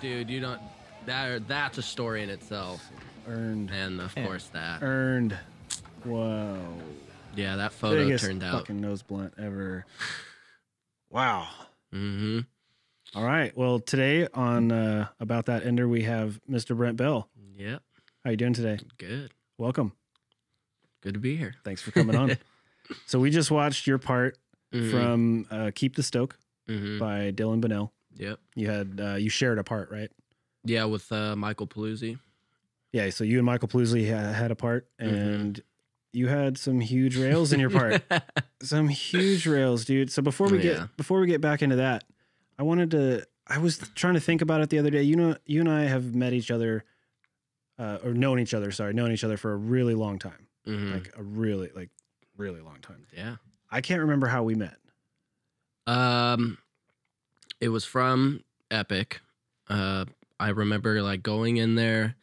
Dude, you don't. That's a story in itself. Earned. And of course that. Earned. Whoa. Yeah, that photo Biggest turned out. fucking nose blunt ever. Wow. Mm-hmm. All right. Well, today on About That Ender, we have Mr. Brent Bell. Yep. How you doing today? Good. Welcome. Good to be here. Thanks for coming on. So we just watched your part from Keep the Stoke by Dylan Bunnell. Yep. You had you shared a part, right? Yeah, with Michael Paluzzi. Yeah. So you and Michael Paluzzi had a part, and you had some huge rails in your part. Some huge rails, dude. So before we get back into that, I was trying to think about it the other day. You know, you and I have met each other, known each other for a really long time. Like a really long time. Yeah. I can't remember how we met. It was from Epic. I remember like going in there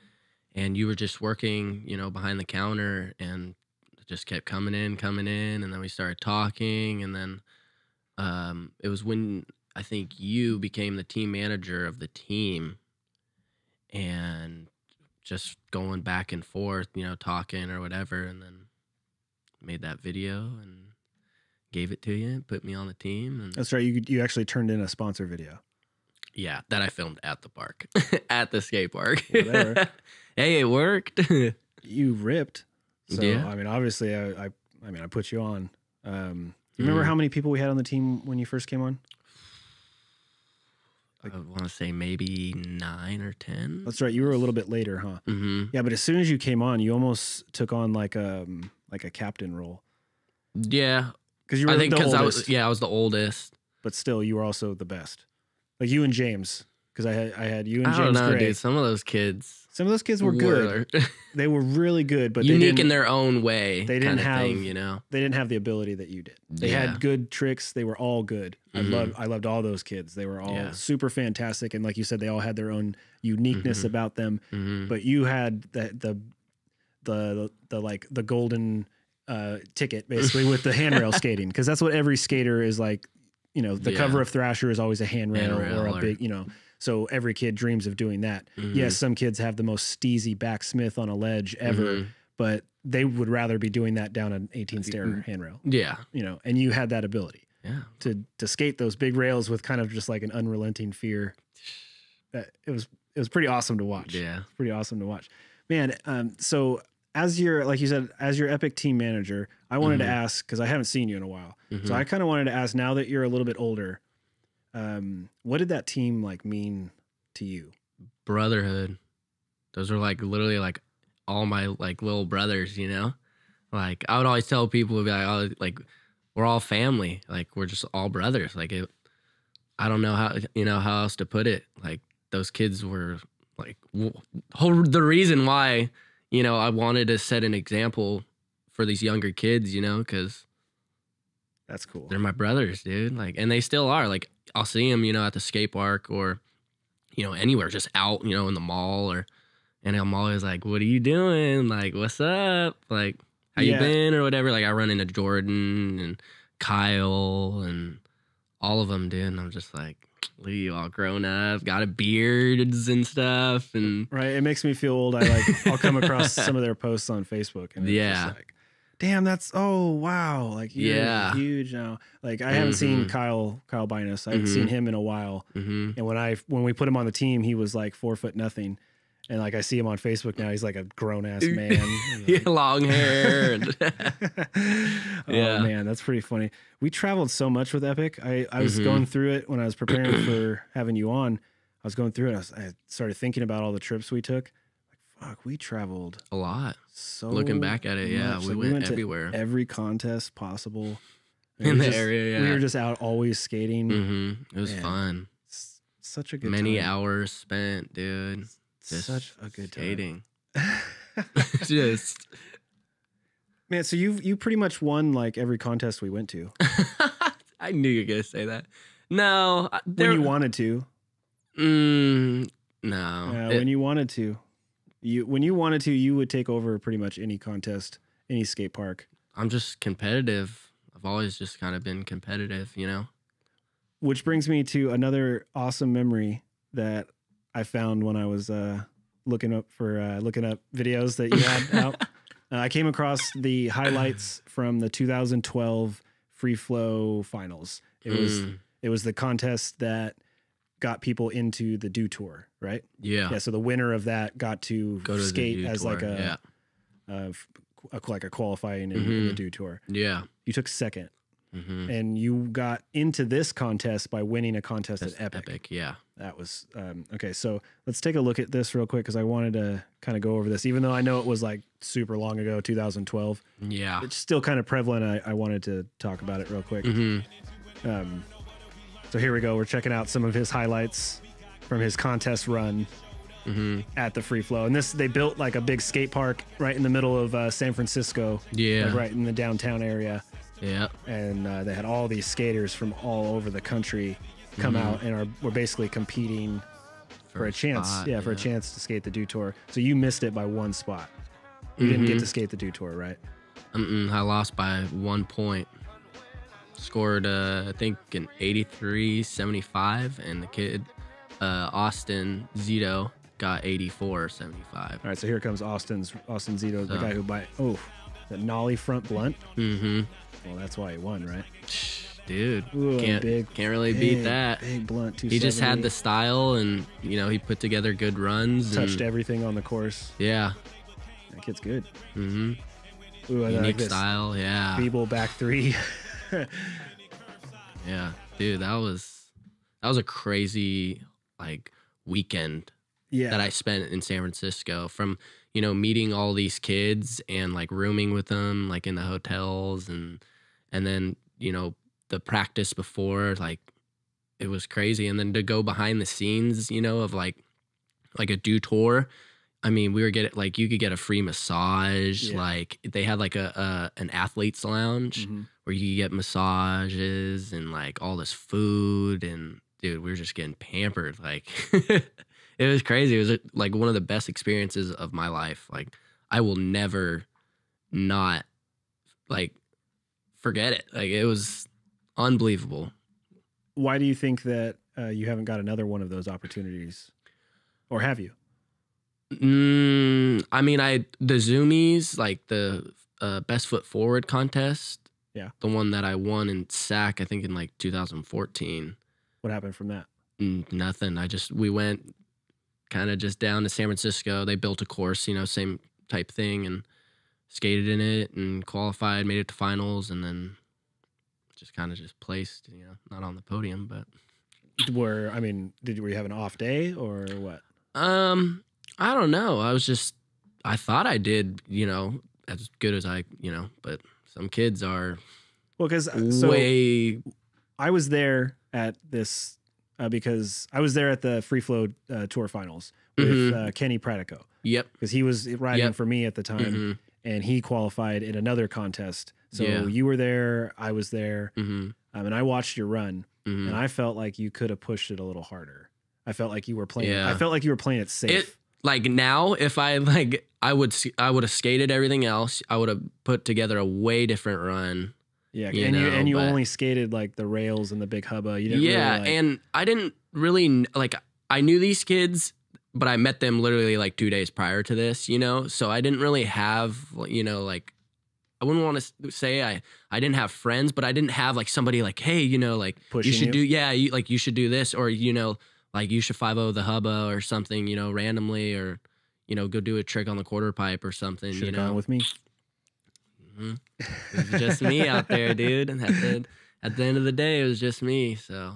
and you were just working, behind the counter, and it just kept coming in. And then we started talking, and then, it was when I think you became the team manager of the team, and just going back and forth, talking or whatever, and then made that video and gave it to you, put me on the team. And that's right. You actually turned in a sponsor video. Yeah, that I filmed at the park, at the skate park. Whatever. Hey, it worked. You ripped. So, yeah. I mean, obviously, I put you on. You remember how many people we had on the team when you first came on? I want to say maybe 9 or 10. That's right. You were a little bit later, huh? Yeah, but as soon as you came on, you almost took on like a captain role. Yeah, because you were the oldest. I was the oldest. But still, you were also the best. Like you and James, because I had you and James. I don't know, Gray. dude. Some of those kids were good. They were really good, but unique in their own way. They didn't have, They didn't have the ability that you did. They had good tricks. They were all good. I loved all those kids. They were all super fantastic, and like you said, they all had their own uniqueness about them. But you had the golden ticket basically with the handrail skating, because that's what every skater is like. The cover of Thrasher is always a handrail or a big, so every kid dreams of doing that. Yes, some kids have the most steezy backsmith on a ledge ever, but they would rather be doing that down an 18-stair handrail. Yeah. And you had that ability to skate those big rails with kind of just like an unrelenting fear. It was pretty awesome to watch. Yeah. Pretty awesome to watch. Man, so as your, like you said, as your Epic team manager, I wanted to ask, because I haven't seen you in a while. So I kind of wanted to ask, now that you're a little bit older, what did that team like mean to you? Brotherhood. Those are like literally like all my like little brothers, Like I would always tell people, be like, oh, like we're all family. Like we're just all brothers. Like I don't know how else to put it. Like those kids were like the reason why, I wanted to set an example for these younger kids, because that's cool. They're my brothers, dude. Like, and they still are. Like, I'll see them, at the skate park or, anywhere, just out, in the mall and I'm always like, what are you doing? Like, what's up? Like, how you been or whatever? Like, I run into Jordan and Kyle and all of them, dude. And I'm just like, look at you all grown up, got a beards and stuff. And right. It makes me feel old. I'll come across some of their posts on Facebook and it's just like, damn, oh wow. Like you're huge now. Like I haven't seen Kyle Binus. I haven't seen him in a while. And when we put him on the team, he was like 4 foot nothing. And like I see him on Facebook now, he's like a grown ass man. Long hair. Oh man, that's pretty funny. We traveled so much with Epic. I was going through it when I was preparing for having you on. I was going through it. I started thinking about all the trips we took. Like, fuck, we traveled a lot. So looking back at it, much. we went everywhere. To every contest possible in the area. We were just out always skating. It was fun. Such a good many time. hours spent, dude. Just such a good skating. Just man, so you pretty much won like every contest we went to. I knew you were gonna say that. No, when you wanted to. No. When you wanted to. You would take over pretty much any contest, any skate park. I'm just competitive. I've always just kind of been competitive, Which brings me to another awesome memory that I found when I was looking up videos that you had out. I came across the highlights from the 2012 Free Flow Finals. It was the contest that got people into the Do Tour, right? Yeah. Yeah. So the winner of that got to skate as like like a qualifying in the Do Tour. Yeah. You took second, and you got into this contest by winning a contest at Epic. Yeah. That was okay. So let's take a look at this real quick because I wanted to kind of go over this, even though I know it was like super long ago, 2012. Yeah. It's still kind of prevalent. I wanted to talk about it real quick. So here we go. We're checking out some of his highlights from his contest run at the Free Flow. And they built like a big skate park right in the middle of San Francisco. Yeah. Like right in the downtown area. Yeah. And they had all these skaters from all over the country come out and were basically competing for a chance. Spot, for a chance to skate the Do Tour. So you missed it by one spot. You didn't get to skate the Do Tour, right? I lost by 1 point. Scored, I think, an 83.75, and the kid, Austin Zito, got 84.75. All right, so here comes Austin Zito, the guy who the nollie front blunt. Well, that's why he won, right? Dude, Ooh, can't really beat that. Big blunt, he just had the style, and he put together good runs. Touched everything on the course. Yeah, that kid's good. Ooh, Unique like style. Yeah, feeble back three. Yeah, dude, that was a crazy like weekend that I spent in San Francisco, from meeting all these kids and like rooming with them like in the hotels, and then the practice before, like it was crazy. And then to go behind the scenes of like a Do Tour. I mean, we were getting like, you could get a free massage. Yeah. Like they had like an athlete's lounge where you could get massages and like all this food. And dude, we were just getting pampered. Like it was crazy. It was like one of the best experiences of my life. Like I will never not like forget it. Like it was unbelievable. Why do you think that you haven't got another one of those opportunities, or have you? I mean, the Zoomies, like the best foot forward contest. Yeah. The one that I won in SAC, I think in like 2014. What happened from that? Nothing. We went kind of just down to San Francisco. They built a course, same type thing, and skated in it and qualified, made it to finals, and then just kind of just placed, not on the podium, but. Did you have an off day or what? I don't know. I thought I did, as good as but some kids are way. I was there at this because I was there at the Free Flow Tour Finals with Kenny Pratico. Yep. Because he was riding for me at the time, and he qualified in another contest. So you were there, I was there, and I watched your run, and I felt like you could have pushed it a little harder. I felt like you were playing. I felt like you were playing it safe. Like now, if I would have skated everything else. I would have put together a way different run. Yeah, you only skated like the rails and the big hubba. You didn't and I didn't really like. I knew these kids, but I met them literally like 2 days prior to this. So I didn't really have like. I wouldn't want to say I didn't have friends, but I didn't have like somebody like, hey, like pushing you should do you should do this, or like you should 5-0 the hubba or something, randomly, or, go do a trick on the quarter pipe or something. Should've gone with me. It was just me out there, dude. And at the end of the day, it was just me. So,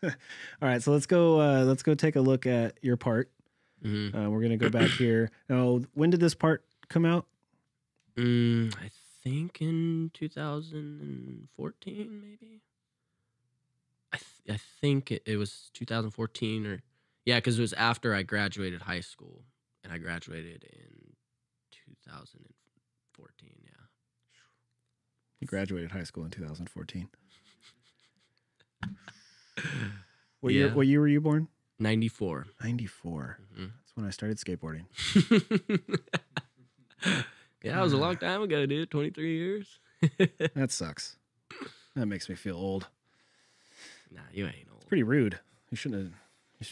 all right. So let's go take a look at your part. We're going to go back here. Now, when did this part come out? I think in 2014, maybe. I think it was 2014 or because it was after I graduated high school, and I graduated in 2014. Yeah, you graduated high school in 2014. What year were you born? 94. 94. That's when I started skateboarding. Yeah, that was a long time ago, dude. 23 years. That sucks. That makes me feel old. Nah, you ain't old. It's pretty rude. You shouldn't have.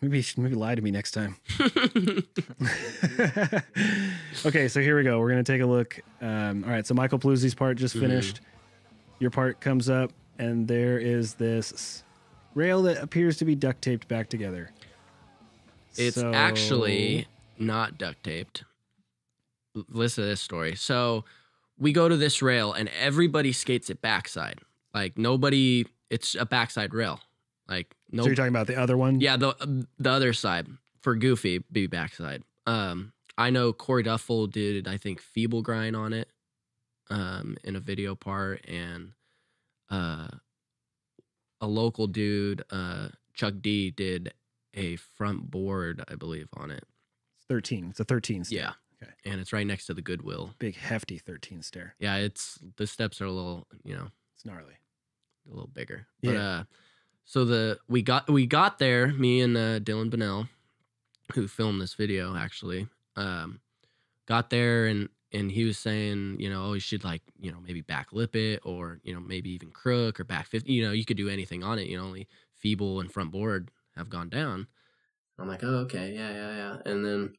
Maybe lie to me next time. Okay, so here we go. We're going to take a look. All right, so Michael Paluzzi's part just finished. Your part comes up, and there is this rail that appears to be duct taped back together. It's actually not duct taped. Listen to this story. So we go to this rail, and everybody skates it backside. Like, nobody, it's a backside rail. Like, no. So you're talking about the other one? Yeah, the other side. For Goofy, be backside. I know Corey Duffel did, I think, feeble grind on it in a video part, and a local dude, Chuck D, did a front board, I believe, on it. It's 13. It's a 13 stair. Yeah. Okay. And it's right next to the Goodwill. Big, hefty 13 stair. Yeah, the steps are a little, it's gnarly. A little bigger. Yeah. But, so we got there, me and Dylan Bunnell, who filmed this video actually, got there and he was saying, you should maybe back lip it, or, maybe even crook or back 50, you could do anything on it. Only feeble and front board have gone down. I'm like, oh, okay. Yeah. And then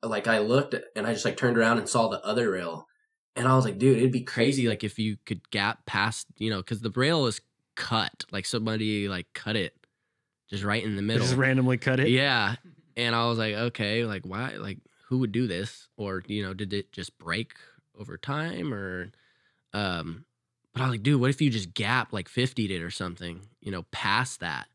I looked and I just turned around and saw the other rail, and I was like, dude, it'd be crazy. If you could gap past, cause the rail is cut, somebody cut it just right in the middle, just randomly cut it. Yeah. And I was like, okay, why, who would do this? Or, did it just break over time? Or, but I was like, dude, what if you just gap 50'd it or something, past that?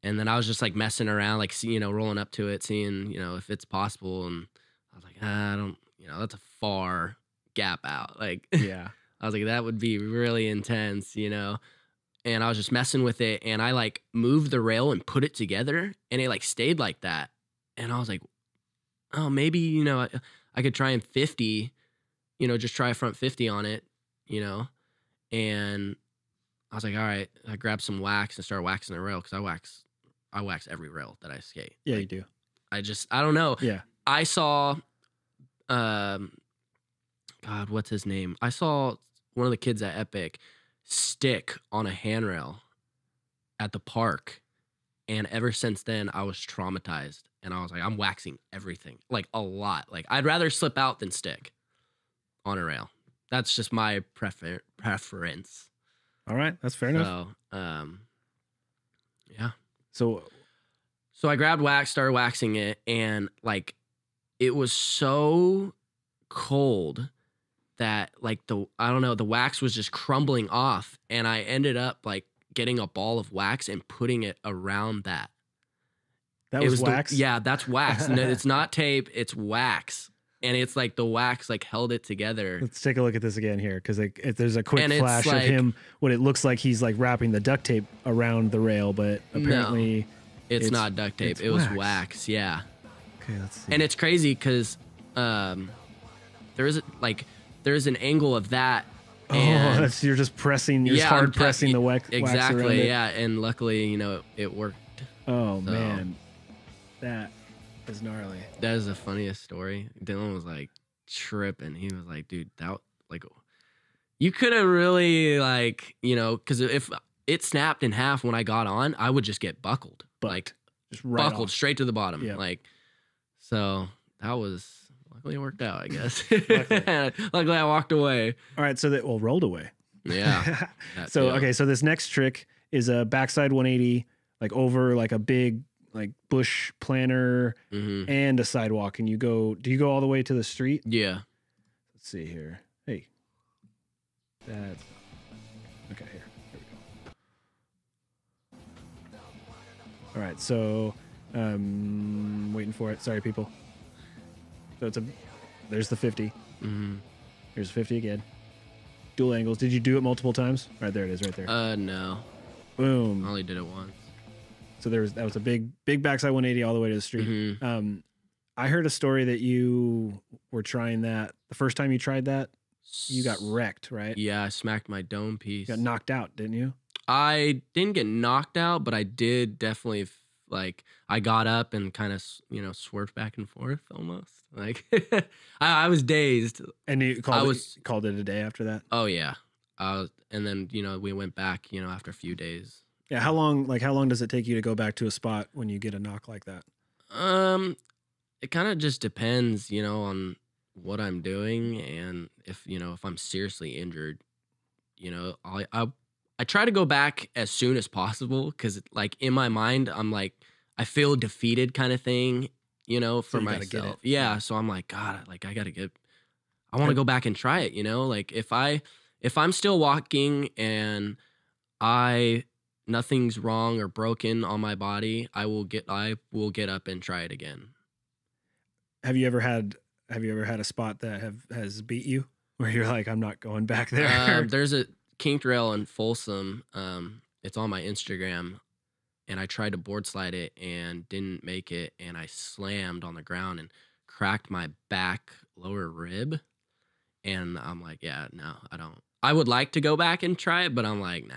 And then I was just messing around, rolling up to it, seeing, if it's possible. And I was like, I don't, that's a far gap out. Yeah, I was like, that would be really intense, And I was just messing with it, and I moved the rail and put it together, and it stayed like that. And I was like, oh, maybe, I could try and 50, just try a front 50 on it, And I was like, all right. I grabbed some wax and started waxing the rail, because I wax every rail that I skate. Yeah, you do. I don't know. Yeah. I saw, God, what's his name? I saw one of the kids at Epic stick on a handrail at the park, and ever since then I was traumatized, and I was like, I'm waxing everything, a lot. I'd rather slip out than stick on a rail. That's just my preference. All right, that's fair enough. Yeah. So I grabbed wax, started waxing it, and it was so cold that the wax was just crumbling off, and I ended up getting a ball of wax and putting it around that. That was wax? Yeah, that's wax. No, it's not tape, it's wax. And it's the wax held it together. Let's take a look at this again here, because there's a quick flash of him, what it looks like he's wrapping the duct tape around the rail, but apparently no, it's not duct tape. It was wax, yeah. Okay, let's see. And it's crazy because there's an angle of that. And you're just pressing, you're hard pressing the wax exactly, around it. Yeah. And luckily, it worked. Oh, so, man. That is gnarly. That is the funniest story. Dylan was tripping. He was like, dude, that you could have really because if it snapped in half when I got on, I would just get buckled. Just right buckled off. Straight to the bottom. Yep. So that was, luckily it worked out, I guess. Luckily I walked away. All right, so rolled away. Yeah. Okay, so this next trick is a backside 180, over a big bush planter and a sidewalk, and do you go all the way to the street? Yeah. Let's see here. Hey. That's okay, here we go. All right, so waiting for it. Sorry, people. So there's the 50. Here's 50 again. Dual angles. Did you do it multiple times? All right, there it is, right there. No. Boom. I only did it once. So that was a big backside 180 all the way to the street. I heard a story that you were trying that the first time you tried that, you got wrecked, right? Yeah, I smacked my dome piece. You got knocked out, didn't you? I didn't get knocked out, but I did definitely I got up and kind of swerved back and forth almost. I was dazed. And you called it a day after that? Oh yeah. And then we went back after a few days. Yeah. How long does it take you to go back to a spot when you get a knock like that? It kind of just depends, on what I'm doing, and if I'm seriously injured, I try to go back as soon as possible, because like in my mind I'm like, I feel defeated kind of thing, for myself. Yeah, so I'm like, God, like I want to go back and try it, like if I'm still walking and nothing's wrong or broken on my body, I will get up and try it again. Have you ever had a spot that has beat you where you're like, I'm not going back there? There's a kinked rail in Folsom. It's on my Instagram, and I tried to board slide it and didn't make it, and I slammed on the ground and cracked my back lower rib. And I'm like, yeah, no, I don't. I would like to go back and try it, but I'm like, nah.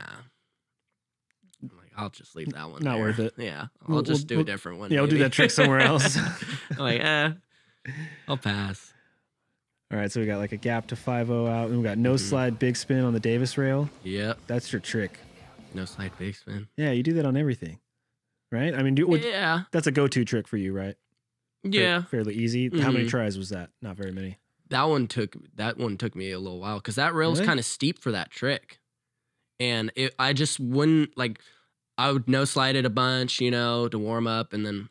I'm like, I'll just leave that one. Not worth it. Yeah, I'll just do a different one. Yeah, we'll do that trick somewhere else. I'm like, I'll pass. All right, so we got like a gap to 5-0 out, and we got no slide big spin on the Davis rail. Yep. That's your trick. No slide big spin. Yeah, you do that on everything, right? I mean, yeah. That's a go-to trick for you, right? Yeah. Fairly easy. How many tries was that? Not very many. That one took me a little while, because that rail's kind of steep for that trick. And I just wouldn't, like, I would no slide it a bunch, to warm up, and then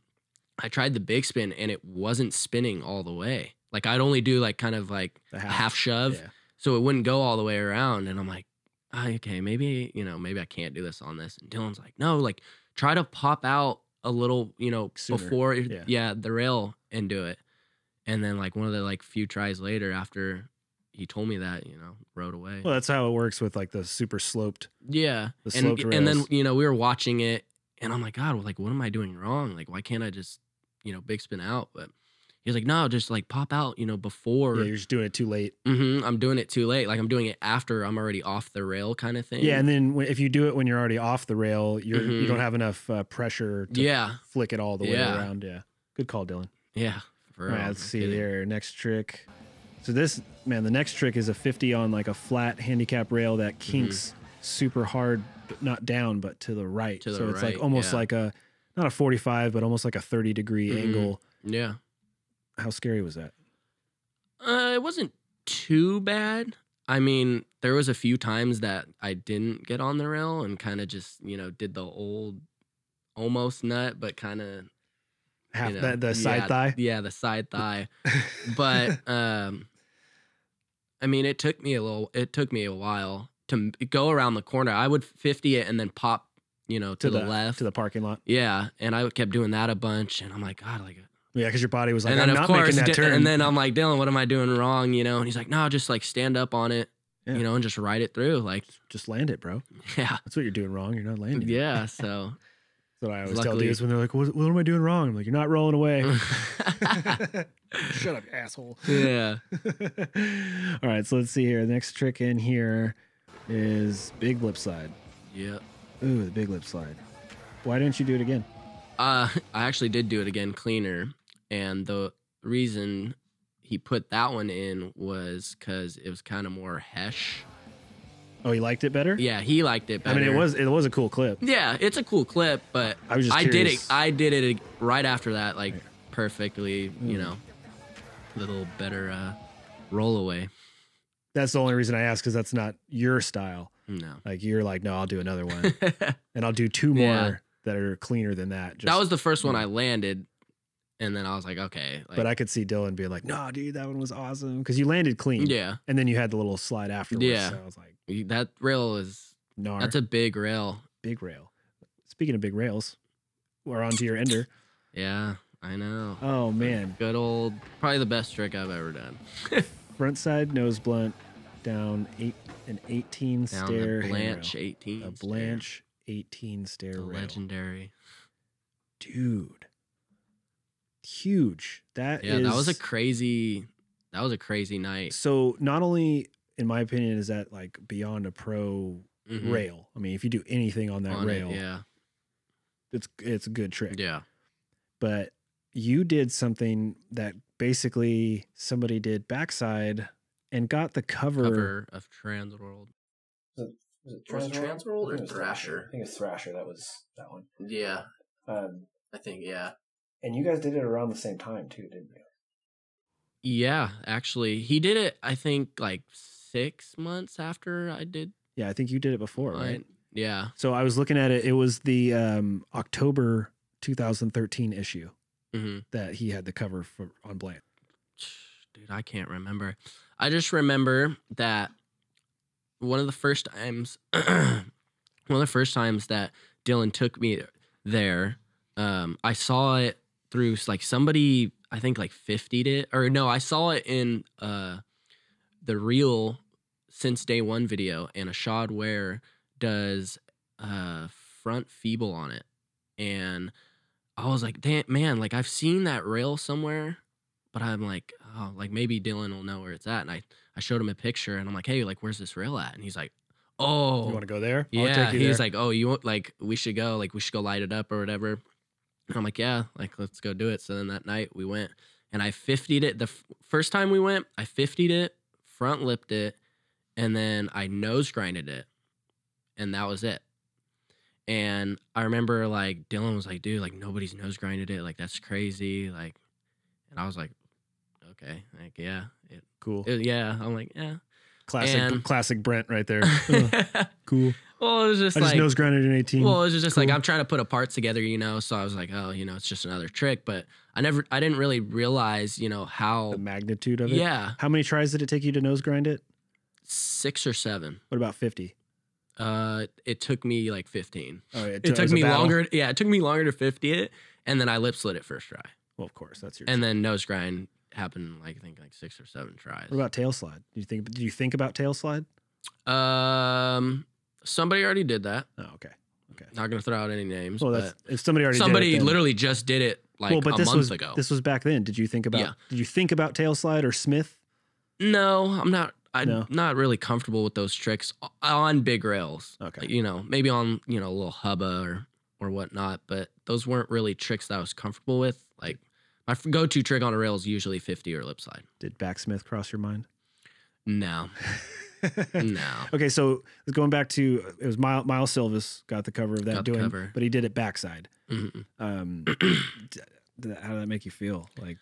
I tried the big spin, and it wasn't spinning all the way. Like, I'd only do like kind of like a half shove, so it wouldn't go all the way around. And I'm like, okay, maybe I can't do this on this. And Dylan's like, no, like try to pop out a little, sooner. Before the rail, and do it. And then like one of the like few tries later, after he told me that, rode away. Well, that's how it works with like the super sloped. Yeah. The sloped rails. And then, we were watching it, and I'm like, God, like, what am I doing wrong? Like, why can't I just, big spin out? But he's like, no, just like pop out, before. Yeah, you're just doing it too late. I'm doing it too late. Like, I'm doing it after I'm already off the rail kind of thing. Yeah, and then if you do it when you're already off the rail, you don't have enough pressure to flick it all the way around. Yeah. Good call, Dylan. Yeah. All right, let's see here. Next trick. So the next trick is a 50 on like a flat handicap rail that kinks super hard, but not down, but to the right. So it's like almost like not a 45, but almost like a 30-degree angle. Yeah. How scary was that? It wasn't too bad. I mean, there was a few times that I didn't get on the rail and kind of just, did the old almost nut, but kind of the side thigh. Yeah, the side thigh. But I mean, it took me a while to go around the corner. I would 50 it and then pop, to the left to the parking lot. Yeah, and I kept doing that a bunch, and I'm like, God, like. Yeah, because your body was like, and then I'm not making that turn. And then I'm like, Dylan, what am I doing wrong? And he's like, no, just like stand up on it, and just ride it through. Like, just land it, bro. Yeah, that's what you're doing wrong. You're not landing. Yeah, so. That's what I always tell dudes when they're like, what am I doing wrong? I'm like, you're not rolling away. Shut up, asshole. Yeah. All right, so let's see here. The next trick in here is big lip slide. Yep. Ooh, the big lip slide. Why didn't you do it again? I actually did do it again cleaner. And the reason he put that one in was because it was kind of more hesh. Oh, he liked it better? Yeah, he liked it better. I mean, it was a cool clip. Yeah, it's a cool clip, but I did it right after that, like perfectly, little better roll away. That's the only reason I asked, because that's not your style. No. Like, you're like, no, I'll do another one. And I'll do two more that are cleaner than that. That was the first one I landed. And then I was like, okay. But I could see Dylan being like, no, dude, that one was awesome. Because you landed clean. Yeah. And then you had the little slide afterwards. Yeah. So I was like, that rail is, that's a big rail. Big rail. Speaking of big rails, we're on to your ender. Yeah, I know. Oh, man. Good old, probably the best trick I've ever done. Front side nose blunt down an 18 down stair. The Blanche 18. A Blanche 18 stair the rail. Legendary. Dude. Huge. That was a crazy night. So not only, in my opinion, is that like beyond a pro rail. I mean, if you do anything on that rail, it's a good trick. Yeah. But you did something that basically somebody did backside and got the cover of Transworld. So Was it Transworld or Thrasher? I think it's Thrasher. That was that one. Yeah. I think, yeah. And you guys did it around the same time, too, didn't you? Yeah, actually. He did it, I think, like 6 months after I did. Yeah, I think you did it before, right? Yeah. So I was looking at it. It was the October 2013 issue that he had the cover for on Bland. Dude, I can't remember. I just remember that one of the first times that Dylan took me there, I saw it through like somebody, I think like 50'd it, or no, I saw it in the real Since Day One video, and Ashad Ware does front feeble on it, and I was like, damn, man, like I've seen that rail somewhere, but I'm like, oh, like maybe Dylan will know where it's at. And I showed him a picture, and I'm like, hey, like where's this rail at? And he's like, oh, you want to go there? Yeah, I'll take you he's there. like, oh, you want, like we should go light it up or whatever. And I'm like, yeah, like let's go do it. So then that night we went, and I 50'd it. The first time we went, I 50'd it, front lipped it, and then I nose grinded it, and that was it. And I remember like Dylan was like, dude, like nobody's nose grinded it, like that's crazy, like. And I was like, okay, like yeah, cool. Yeah, I'm like, yeah, classic Brent right there. Cool. Well, it was just I just nose grinded in 18. Well, it was just like I'm trying to put a part together, you know. So I was like, oh, you know, it's just another trick. But I didn't really realize, you know, how the magnitude of it. Yeah. How many tries did it take you to nose grind it? 6 or 7. What about 50? It took me like 15. Oh, it took me longer. Yeah, it took me longer to 50 it, and then I lip slid it first try. Well, of course, that's your. And then nose grind happened like I think like 6 or 7 tries. What about tail slide? Did you think about tail slide? Somebody already did that. Oh, okay. Not gonna throw out any names. Well, but if somebody literally just did it like a month ago. This was back then. Did you think about tail slide or Smith? No, I'm not. I'm not really comfortable with those tricks on big rails. Okay. You know, maybe on, you know, a little hubba or whatnot, but those weren't really tricks that I was comfortable with. Like my go-to trick on a rail is usually 50 or lip slide. Did backsmith cross your mind? No. No. Okay, so going back to, it was Miles Silvis got the cover of that cover. But he did it backside. Mm-hmm. How did that make you feel? Like,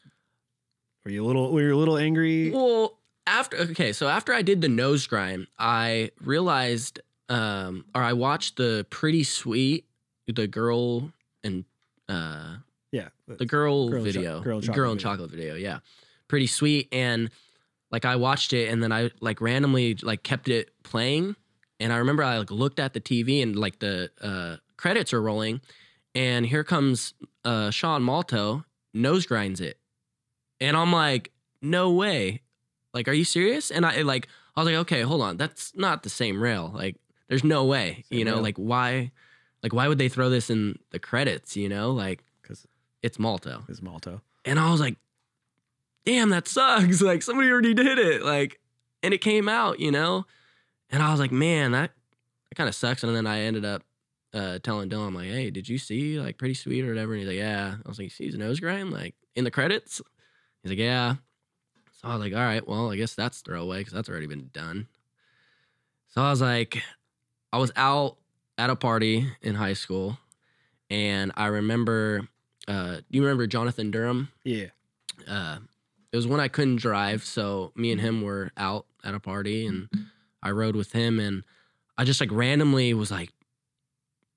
were you a little angry? Well, after I did the nose grind, I realized, or I watched the Pretty Sweet, the girl and the girl video, girl and chocolate video, yeah, Pretty Sweet, and like I watched it, and then I like randomly like kept it playing, and I remember I like looked at the TV, and like the credits are rolling, and here comes Sean Malto, nose grinds it, and I'm like, no way. Like, are you serious? And I was like, okay, hold on. That's not the same rail. Like, there's no way, you know, like why would they throw this in the credits, you know? Like, because it's Malto. It's Malto. And I was like, damn, that sucks. Like, somebody already did it. Like, and it came out, you know? And I was like, man, that kind of sucks. And then I ended up telling Dylan, I'm like, hey, did you see like Pretty Sweet or whatever? And he's like, yeah. I was like, you see his nose grind like in the credits? He's like, yeah. So I was like, all right, well, I guess that's throwaway because that's already been done. So I was like, I was out at a party in high school, and I remember, you remember Jonathan Durham? Yeah. It was when I couldn't drive, so me and him were out at a party, and I rode with him, and I just like randomly was like,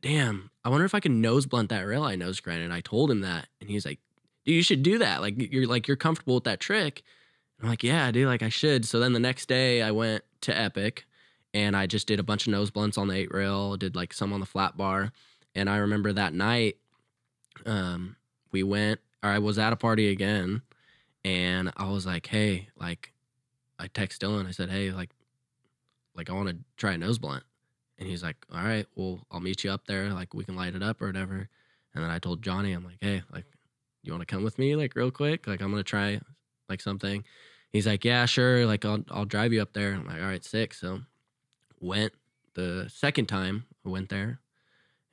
damn, I wonder if I can nose blunt that rail I nose grinded. And I told him that, and he's like, dude, you should do that. Like you're comfortable with that trick. I'm like, yeah, dude, like I should. So then the next day I went to Epic, and I just did a bunch of nose blunts on the 8 rail, did like some on the flat bar. And I remember that night, I was at a party again, and I was like, hey, like I text Dylan, I said, hey, like I want to try a nose blunt. And he's like, all right, well, I'll meet you up there. Like we can light it up or whatever. And then I told Johnny, I'm like, hey, like, you want to come with me like real quick? Like I'm going to try like something. He's like, yeah, sure. Like I'll drive you up there. I'm like, all right, sick. So went the second time I went there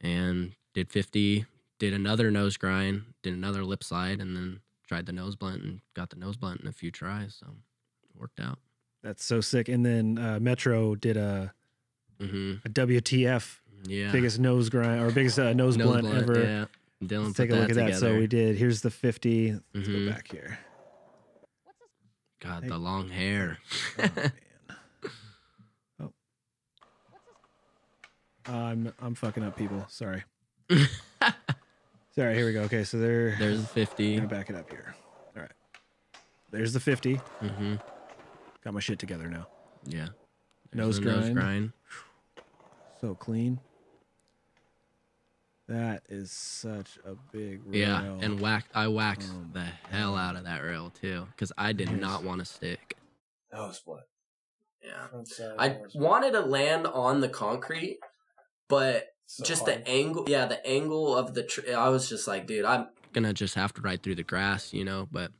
and did 50, did another nose grind, did another lip slide, and then tried the nose blunt and got the nose blunt in a few tries. So it worked out. That's so sick. And then Metro did a a WTF, biggest nose grind or biggest nose blunt ever. Yeah. Dylan, let's take a look at that. So we did. Here's the 50. Let's go back here. God, the long hair. Oh, man. I'm fucking up, people. Sorry. Sorry. Here we go. Okay, so there's the 50. I'm gonna back it up here. All right. There's the 50. Got my shit together now. Yeah. Nose grind. So clean. That is such a big rail. Yeah, and I waxed the hell out of that rail too, because I did not want to stick. That was what? Yeah. I wanted to land on the concrete, but just the angle. Yeah, the angle of I was just like, dude, I'm gonna just have to ride through the grass, but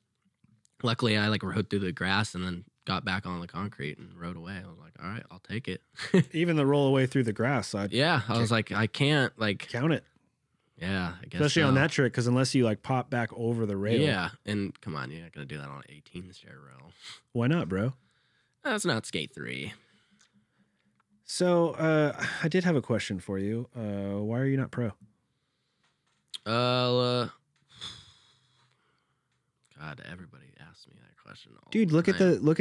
luckily I rode through the grass and then got back on the concrete and rode away. I was like, all right, I'll take it. Even the roll away through the grass. I was like, I can't count it. Yeah, I guess especially on that trick, because unless you pop back over the rail. Yeah, and come on, you're not gonna do that on an 18 stair rail. Why not, bro? That's not skate 3. So I did have a question for you. Why are you not pro? God, everybody asks me that question. Dude, look at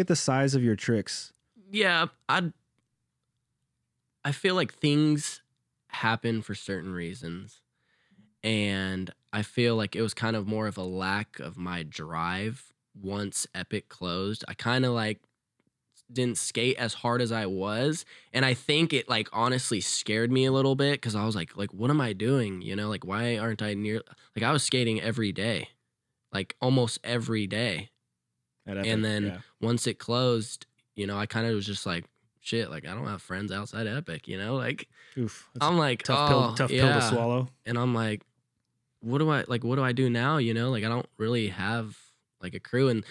the size of your tricks. Yeah, I feel like things happen for certain reasons, and I feel like it was kind of more of a lack of my drive once Epic closed. I kind of didn't skate as hard as I was, and I think it honestly scared me a little bit, because I was like what am I doing? Why aren't I near? I was skating every day, almost every day. Epic, and then once it closed, I kind of was just like, shit, I don't have friends outside Epic, Oof, I'm like, tough pill to swallow. And I'm like, what do I do now? I don't really have a crew. And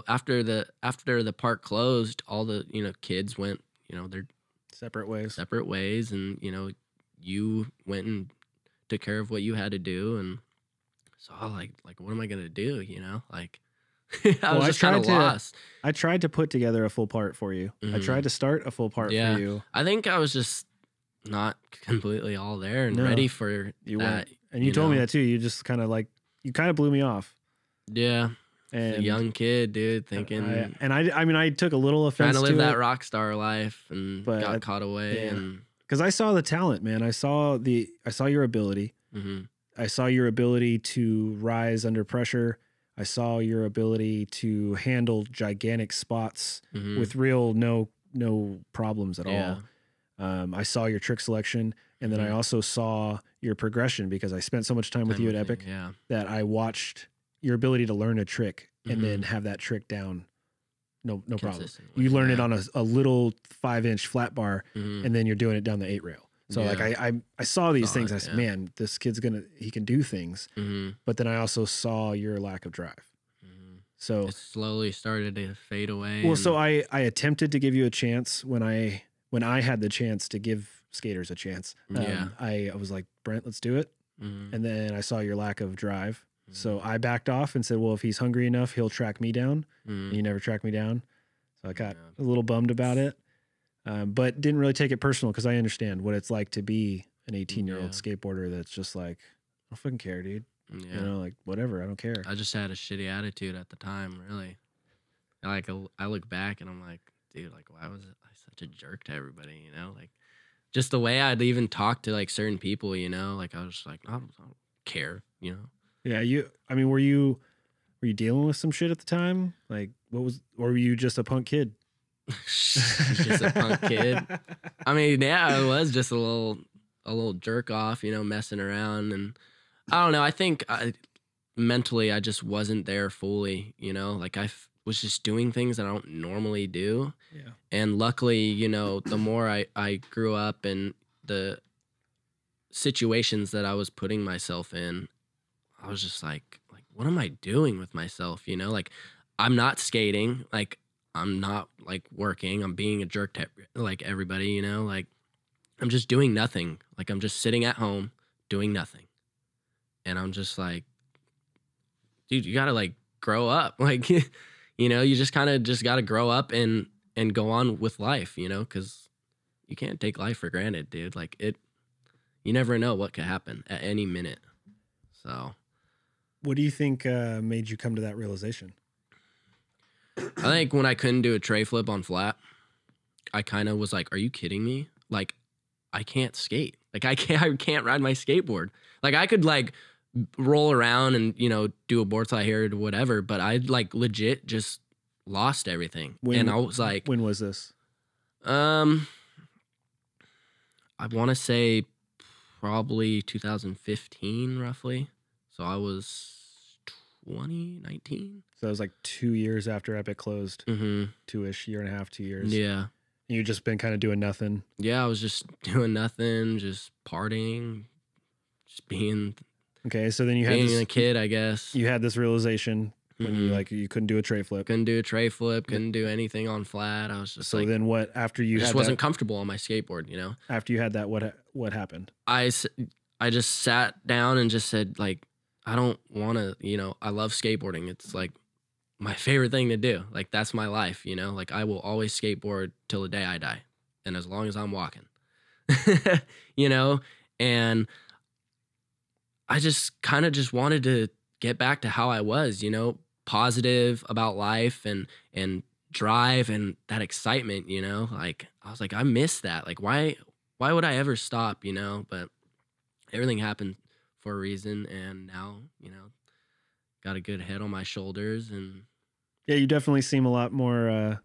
after the park closed, all the kids went their separate ways, and you went and took care of what you had to do, and so I what am I gonna do? I was just kind of lost. I tried to put together a full part for you. I tried to start a full part for you. I think I was just not completely all there and ready for that. And you told me that too. You just kind of you kind of blew me off. Yeah. And a young kid, dude, thinking. I took a little offense trying to live that rock star life, and got caught away. And because I saw the talent, man. I saw your ability. I saw your ability to rise under pressure. I saw your ability to handle gigantic spots with real no problems at all. I saw your trick selection, and then I also saw your progression, because I spent so much time with you at Epic that I watched your ability to learn a trick and then have that trick down. No problem. You learn it on a little 5-inch flat bar, and then you're doing it down the 8 rail. So I saw these things. I said, man, this kid's he can do things. But then I also saw your lack of drive. So it slowly started to fade away. Well, so I attempted to give you a chance when I had the chance to give skaters a chance. I was like, Brent, let's do it. And then I saw your lack of drive. So I backed off and said, well, if he's hungry enough, he'll track me down. And you never tracked me down. So I got a little bummed about it. But didn't really take it personal, because I understand what it's like to be an 18-year-old skateboarder that's just I don't fucking care, dude. Whatever, I don't care. I just had a shitty attitude at the time, really. I look back and I'm like, dude, why was I such a jerk to everybody, just the way I'd even talk to certain people, I was just like, I don't care, Yeah, were you dealing with some shit at the time? Or were you just a punk kid? Just a punk kid. I was just a little jerk off, messing around, and I don't know. I think mentally I just wasn't there fully, I was just doing things that I don't normally do. Yeah. And luckily, the more I grew up and the situations that I was putting myself in, I was just like, what am I doing with myself? I'm not skating. I'm not working. I'm being a jerk to everybody, I'm just doing nothing. I'm just sitting at home doing nothing. And I'm just like, dude, you gotta grow up. You just kind of got to grow up and go on with life, because you can't take life for granted, dude. Like you never know what could happen at any minute. So, what do you think made you come to that realization? I think when I couldn't do a tray flip on flat, I kind of was like, "Are you kidding me? Like, I can't skate. Like, I can't ride my skateboard. Like, I could like roll around and do a board slide here or whatever, but I like legit just lost everything." And I was like, "When was this?" I want to say probably 2015, roughly. So I was 2019. So it was like 2 years after Epic closed. Mm-hmm. 2-ish, year and a half, 2 years. Yeah. You just been kind of doing nothing. Yeah, I was just doing nothing, just partying, just being. Okay, so then you had being a kid, I guess. You had this realization when you couldn't do a tray flip. Couldn't do a tray flip. Couldn't do anything on flat. I was just so then what? After you just wasn't comfortable on my skateboard. After you had that, what happened? I just sat down and just said, like, I don't want to. I love skateboarding. It's like my favorite thing to do. Like, that's my life. Like, I will always skateboard till the day I die, and as long as I'm walking. And I just kind of just wanted to get back to how I was, positive about life and drive and that excitement, like I was like, I miss that. Like, why would I ever stop, but everything happened for a reason. And now, got a good head on my shoulders. And yeah, you definitely seem a lot more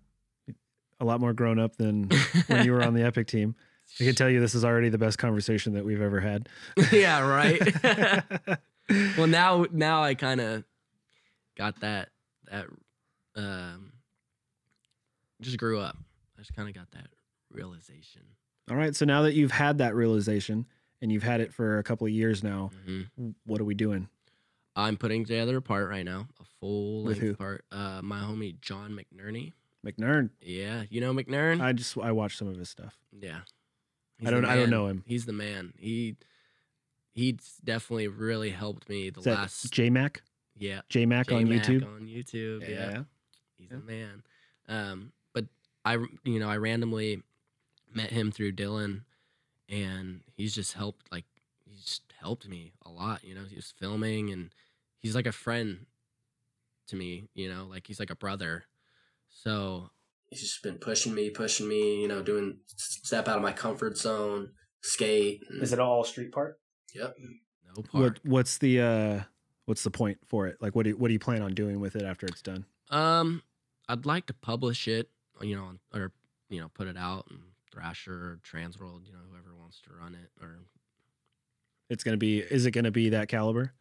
grown up than when you were on the Epic team. I can tell you this is already the best conversation that we've ever had. Yeah, right. Well, now I kind of got that just grew up. I just kind of got that realization. All right, so now that you've had that realization and you've had it for a couple of years now, what are we doing? I'm putting together a part right now, a full With who? part. My homie John McNerney. McNern. Yeah, you know McNern? I watched some of his stuff. Yeah. I don't know him. He's the man. He's definitely really helped me the last J-Mac? Yeah. J-Mac on YouTube? On YouTube. Yeah. He's a man. But I randomly met him through Dylan, and he's just helped me a lot. He was filming, and he's like a friend to me, like he's like a brother. So he's just been pushing me, doing step out of my comfort zone, skate. Is it all street part? Yep. No part. What's the point for it? Like, what do you plan on doing with it after it's done? I'd like to publish it, or put it out in Thrasher or Transworld, whoever wants to run it. Or is it gonna be that caliber?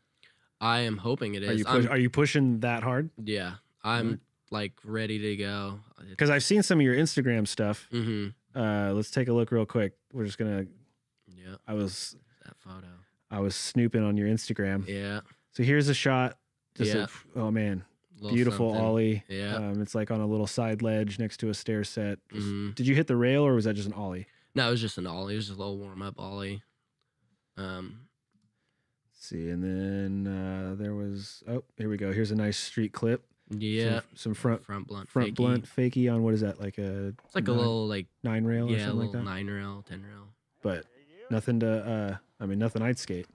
I am hoping it is. Are you pushing that hard? Yeah, I'm like ready to go. Because I've seen some of your Instagram stuff. Mm-hmm. Let's take a look real quick. We're just gonna. Yeah. That photo. I was snooping on your Instagram. Yeah. So here's a shot. Oh man, beautiful something. Ollie. Yeah. It's like on a little side ledge next to a stair set. Mm-hmm. Did you hit the rail or was that just an Ollie? No, it was just an Ollie. It was just a little warm up Ollie. Let's see, and then there was. Oh, here we go. Here's a nice street clip. Yeah. Some front blunt. Blunt fakie on what is that? Like a. It's like a little 9 rail or something like that. 9 rail, 10 rail. But nothing to. Nothing I'd skate.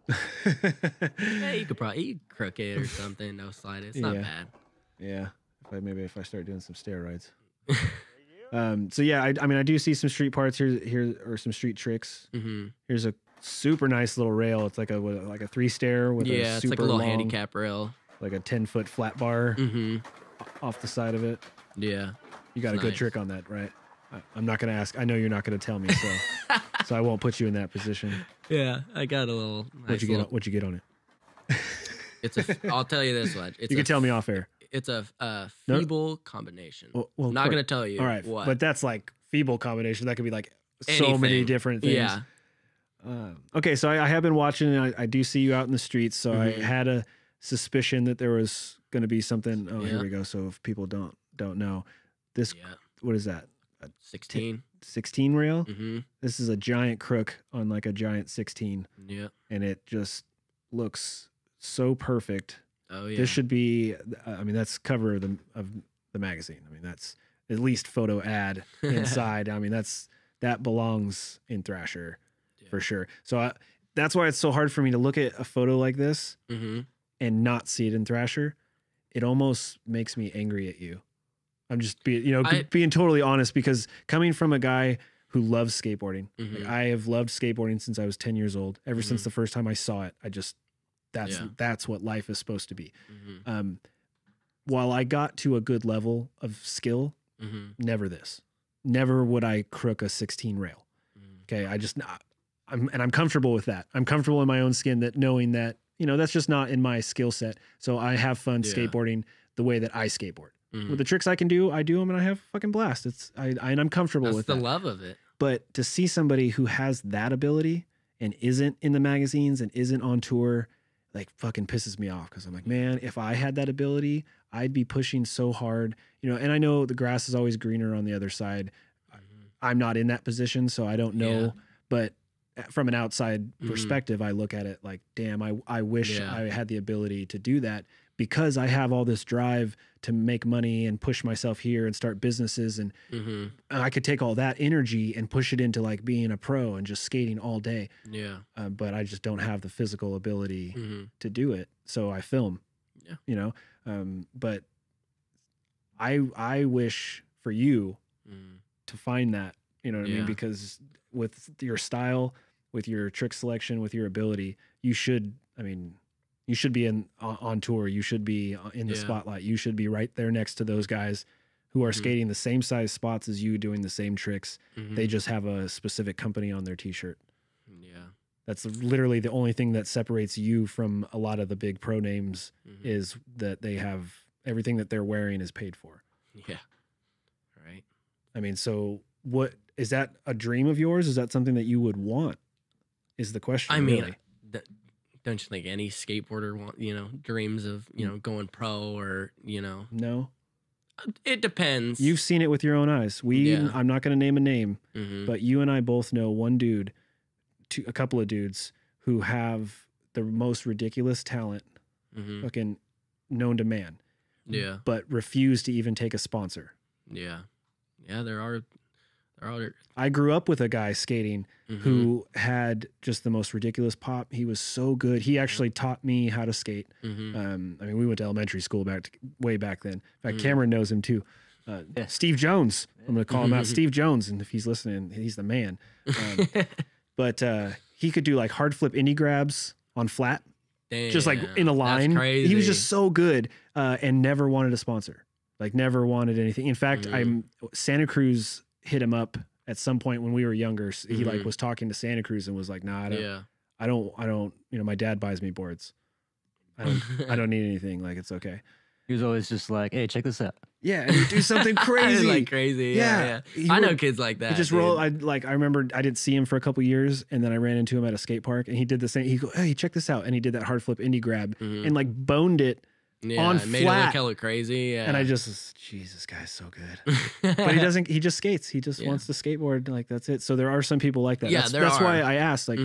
Yeah, you could crook it or something. No slide it. It's not bad. Yeah. If I start doing some steroids. So yeah, I do see some street parts here or some street tricks. Mm-hmm. Here's a super nice little rail. It's like a 3-stair with a super it's like a little long, handicap rail, like a 10-foot flat bar off the side of it. Yeah, you got a good trick on that, right? I'm not gonna ask. I know you're not gonna tell me, so I won't put you in that position. Yeah, I got a little. What'd you get on it? I'll tell you this much. You can tell me off air. It's a feeble combination. Well, I'm not going to tell you. All right, what. But that's like feeble combination. That could be like anything. So many different things. Yeah. Okay, so I have been watching, and I do see you out in the streets. So I had a suspicion that there was going to be something. Oh, here we go. So if people don't know, this what is that? A 16 rail. Mm-hmm. This is a giant crook on like a giant 16. Yeah, and it just looks so perfect. Oh yeah, this should be. That's cover of the magazine. That's at least photo ad inside. I mean, that belongs in Thrasher for sure. So that's why it's so hard for me to look at a photo like this and not see it in Thrasher. It almost makes me angry at you. I'm just being totally honest, because coming from a guy who loves skateboarding, like, I have loved skateboarding since I was 10 years old. Ever since the first time I saw it, that's what life is supposed to be. While I got to a good level of skill, never would I crook a 16 rail. Okay. I'm comfortable with that. I'm comfortable in my own skin, that knowing that, that's just not in my skill set. So I have fun skateboarding the way that I skateboard. With the tricks I can do, I do them and I have a fucking blast. And I'm comfortable with that. That's the love of it. But to see somebody who has that ability and isn't in the magazines and isn't on tour, like, fucking pisses me off. Cause I'm like, man, if I had that ability, I'd be pushing so hard, and I know the grass is always greener on the other side. I'm not in that position, so I don't know, but from an outside perspective, I look at it like, damn, I wish I had the ability to do that, because I have all this drive to make money and push myself here and start businesses. And I could take all that energy and push it into like being a pro and just skating all day. Yeah. But I just don't have the physical ability to do it. So I film, but I wish for you to find that, you know what I mean? Because with your style, with your trick selection, with your ability, you should be on tour. You should be in the spotlight. You should be right there next to those guys who are skating the same size spots as you, doing the same tricks. They just have a specific company on their t-shirt. Yeah. That's literally the only thing that separates you from a lot of the big pro names, is that they have everything that they're wearing is paid for. Yeah. Right. I mean, so what is that a dream of yours? Is that something that you would want? Is the question. I mean, really? Don't you think any skateboarder dreams of, going pro or, No. It depends. You've seen it with your own eyes. I'm not going to name a name, but you and I both know one dude, a couple of dudes who have the most ridiculous talent, fucking known to man. Yeah. But refuse to even take a sponsor. Yeah. Yeah, there are. I grew up with a guy skating who had just the most ridiculous pop. He was so good. He actually taught me how to skate. I mean, we went to elementary school way back then. In fact, Cameron knows him too. Steve Jones. I'm going to call him out. Steve Jones. And if he's listening, he's the man. But he could do like hard flip indie grabs on flat. Damn, just like in a line. That's crazy. He was just so good and never wanted a sponsor. Like never wanted anything. In fact, Santa Cruz hit him up at some point when we were younger. He like was talking to Santa Cruz and was like, nah, I don't, my dad buys me boards. I don't need anything. Like, it's okay. He was always just like, hey, check this out. Yeah. And he'd do something crazy. Like crazy. Yeah. I know kids like that. He just rolled. I remember I didn't see him for a couple years, and then I ran into him at a skate park, and he did the same. He go, hey, check this out. And he did that hard flip indie grab and like boned it. Yeah, on made flat. It look hella crazy. Yeah. And I just, Jesus, guy's so good. But he just skates. He just wants to skateboard. Like, that's it. So there are some people like that. Yeah, that's why I asked, like,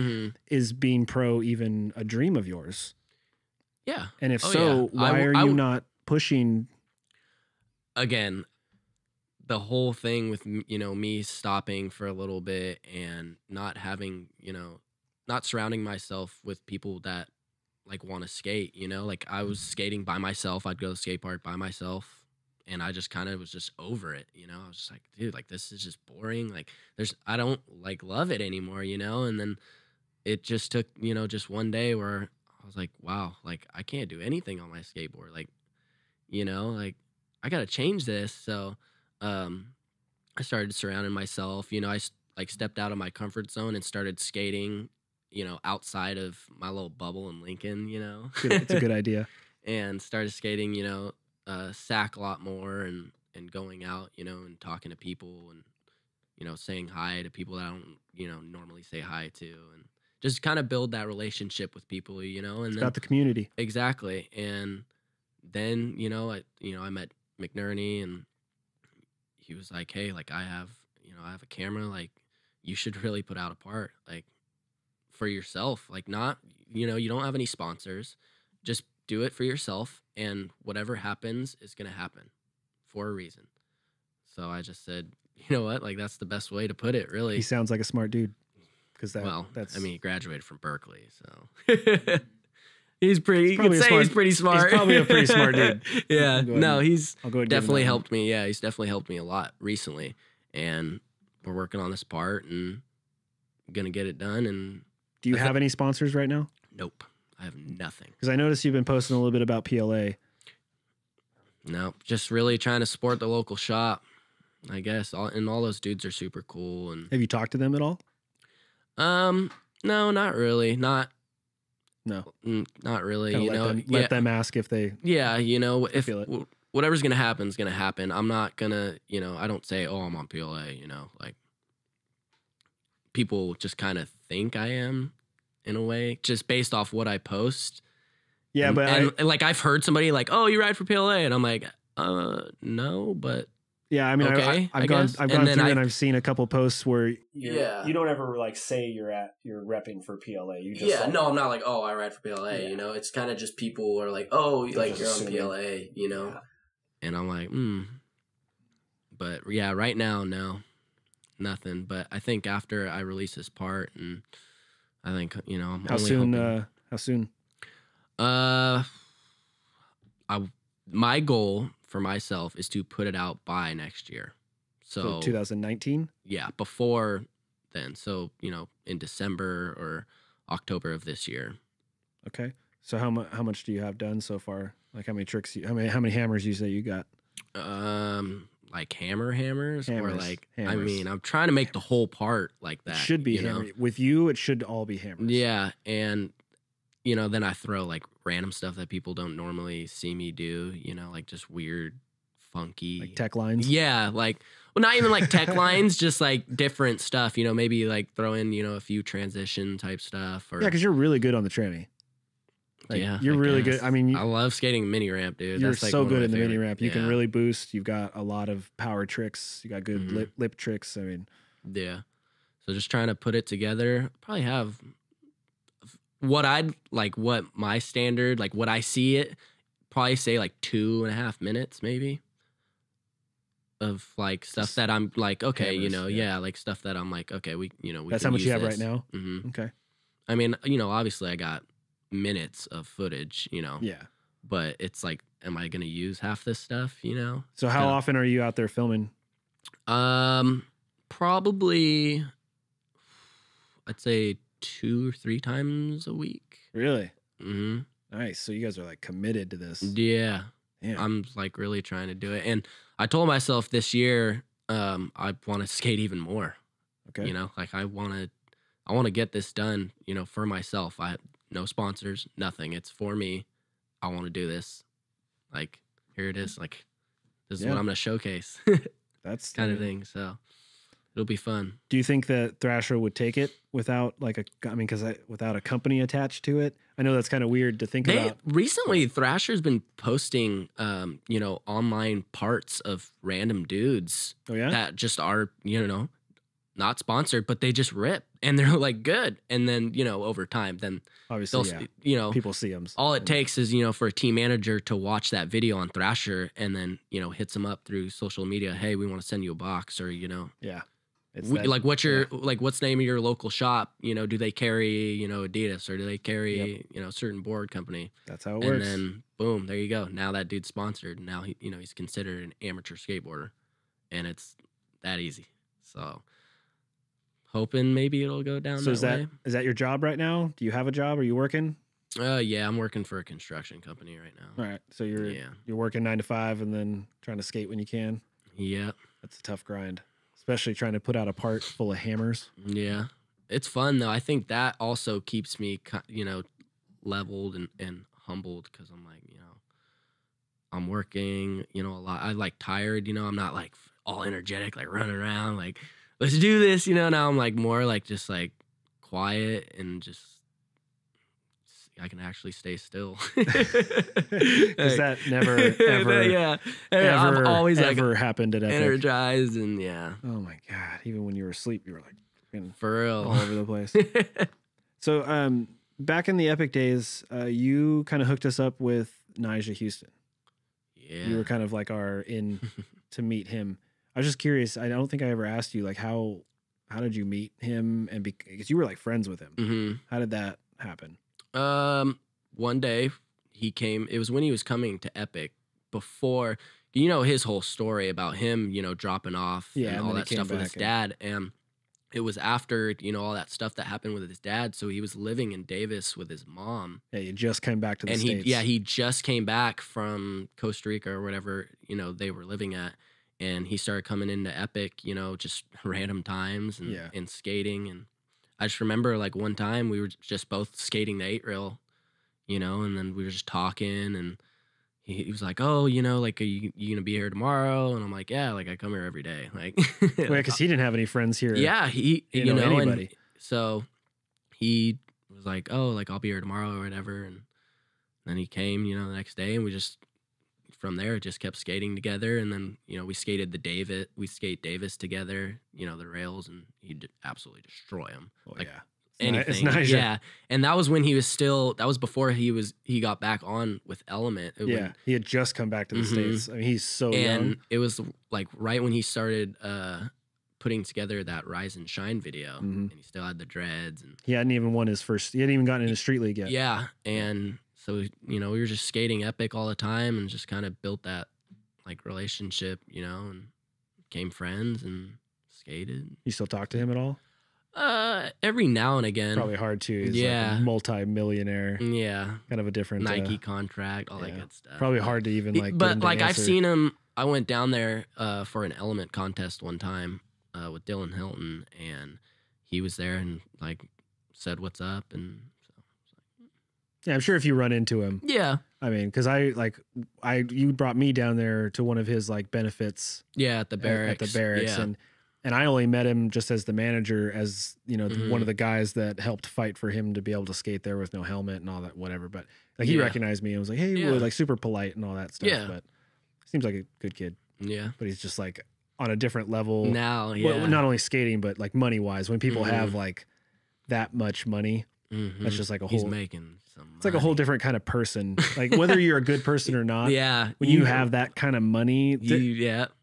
is being pro even a dream of yours? Yeah. And if why are you not pushing? Again, the whole thing with, me stopping for a little bit and not having, not surrounding myself with people that like want to skate, like I was skating by myself. I'd go to the skate park by myself, and I just kind of was just over it. I was just like, dude, like this is just boring. Like I don't like love it anymore, and then it just took, just one day where I was like, wow, like I can't do anything on my skateboard. Like, like I got to change this. So, I started surrounding myself, I like stepped out of my comfort zone and started skating, outside of my little bubble in Lincoln, It's a good idea. And started skating, SAC a lot more and going out, and talking to people and, saying hi to people that I don't, normally say hi to, and just kind of build that relationship with people, and it's then about the community. Exactly. And then, I met McNerney, and he was like, hey, like I have a camera, like you should really put out a part, like, for yourself, like not, you don't have any sponsors, just do it for yourself, and whatever happens is going to happen for a reason. So I just said, you know what? Like, that's the best way to put it, really. He sounds like a smart dude. That's. I mean, he graduated from Berkeley, so he's pretty. You could say he's pretty smart. He's probably a pretty smart dude. Yeah. No, he's definitely helped me. Yeah, he's definitely helped me a lot recently, and we're working on this part and gonna get it done. And do you have any sponsors right now? Nope, I have nothing. Because I noticed you've been posting a little bit about PLA. No, just really trying to support the local shop, I guess. And all those dudes are super cool. And have you talked to them at all? No, not really. Not really. Kinda you know, let them ask if they. Yeah, you know, if whatever's gonna happen is gonna happen. I'm not gonna, you know, I don't say, oh, I'm on PLA. You know, like people just kind of think I am, in a way, just based off what I post. Yeah, and like I've heard somebody like, oh, you ride for PLA, and I'm like, no, but. Yeah, I mean, okay, I've gone through and I've seen a couple posts where you don't ever like say you're repping for PLA. You just no, I'm not like, oh, I ride for PLA. You know, it's kind of just people are like, oh, like you're on PLA. You know, and I'm like, But yeah, right now, no, nothing. But I think after I release this part, and I think I'm how soon? My goal for myself is to put it out by next year. So 2019? Yeah, before then. So, in December or October of this year. Okay. So how much do you have done so far? Like how many tricks how many hammers you say you got? Like hammers or like hammers. I mean, I'm trying to make the whole part like that. It should be hammer. With you, it should all be hammers. Yeah, and then I throw like random stuff that people don't normally see me do, like just weird, funky. Like tech lines? Yeah, like, well, not even like tech lines, just like different stuff, maybe like throw in, a few transition type stuff. Or, yeah, because you're really good on the tranny. Like, yeah. You're really good. I mean, I love skating mini ramp, dude. You're That's like so good in the mini ramp. You yeah. can really boost. You've got a lot of power tricks. You got good lip tricks. I mean, yeah. So just trying to put it together. Probably have what my standard, like what I see it, probably say like 2.5 minutes maybe of like stuff that I'm like, okay, hammers, yeah, like stuff that I'm like, okay, we that's how much you have right now. Mm-hmm. Okay. I mean, obviously I got minutes of footage, yeah, but it's like, am I going to use half this stuff, So how often are you out there filming? Probably I'd say 2 or 3 times a week. Really? Mm-hmm. Nice. So you guys are like committed to this. Yeah. Yeah. I'm like really trying to do it. And I told myself this year, I want to skate even more. Okay. Like I want to get this done, for myself. I have no sponsors, nothing. It's for me. I want to do this. Like, here it is. Like, this is what I'm going to showcase. That's kind of thing. So it'll be fun. Do you think that Thrasher would take it without without a company attached to it? I know that's kind of weird to think about. Recently, Thrasher's been posting, online parts of random dudes. Oh, yeah? That just are, not sponsored, but they just rip and they're like good. And then, over time, then obviously, people see them. All it takes is, for a team manager to watch that video on Thrasher and then, hits them up through social media. Hey, we want to send you a box or, Yeah. Like what's your what's the name of your local shop? Do they carry Adidas or do they carry a certain board company? That's how it works. And then boom, there you go. Now that dude's sponsored. Now he's considered an amateur skateboarder, and it's that easy. So hoping maybe it'll go down. So that is that your job right now? Do you have a job? Are you working? Yeah, I'm working for a construction company right now. All right, so you're working 9 to 5 and then trying to skate when you can. Yeah, that's a tough grind. Especially trying to put out a part full of hammers. Yeah. It's fun, though. I think that also keeps me, leveled and humbled because I'm like, I'm working, a lot. I like tired, I'm not like all energetic, like running around, like, let's do this, Now I'm like more like just like quiet and just, I can actually stay still. Is that never, ever, I'm always ever like happened at Epic? Energized and yeah. Oh my God. Even when you were asleep, you were like for real all over the place. So, back in the Epic days, you kind of hooked us up with Nyjah Huston. Yeah. You were kind of like our in to meet him. I was just curious. I don't think I ever asked you, like, how did you meet him? And because you were like friends with him, Mm-hmm. how did that happen? One day he came. It was when he was coming to Epic before. You know his whole story about him, you know, dropping off and all that stuff with his dad. And it was after, you know, all that stuff that happened with his dad. So he was living in Davis with his mom. Yeah, he just came back to the States. He just came back from Costa Rica or whatever, you know, they were living at. And he started coming into Epic, you know, just random times and skating. And I just remember like one time we were just both skating the 8-rail, you know, and then we were just talking and he was like, oh, you know, like, are you going to be here tomorrow? And I'm like, yeah, like I come here every day. Like, because he didn't have any friends here. Yeah, you know anybody. And so he was like, oh, like I'll be here tomorrow or whatever. And then he came, you know, the next day and we just, from there, just kept skating together. And then, you know, we skate Davis together, you know, the rails, and he'd absolutely destroy them. Oh, like, yeah. Anything. It's nice. Yeah. And that was when he was still, that was before he got back on with Element. He had just come back to the States. I mean, he's so young. And it was like right when he started putting together that Rise and Shine video, and he still had the dreads. And he hadn't even gotten into Street League yet. Yeah. And so, you know, we were just skating Epic all the time and just kind of built that like relationship, you know, and became friends and skated. You still talk to him at all? Every now and again. Probably hard to. He's like a multi-millionaire. Yeah. Kind of a different Nike contract, all that good stuff. Probably hard to even like. But like I've seen him. I went down there for an Element contest one time with Dylan Hilton, and he was there and like said what's up, and so. Yeah, I'm sure if you run into him. Yeah. I mean, because you brought me down there to one of his like benefits. Yeah, at the barracks. Yeah. And I only met him just as the manager, as, you know, one of the guys that helped fight for him to be able to skate there with no helmet and all that, whatever. But like he recognized me and was like, hey, like super polite and all that stuff. Yeah. But seems like a good kid. Yeah. But he's just like on a different level now. Yeah. Well, not only skating, but like money wise, when people have like that much money, that's just like he's making some money. It's like a whole different kind of person. Like whether you're a good person or not. Yeah. When you have that kind of money,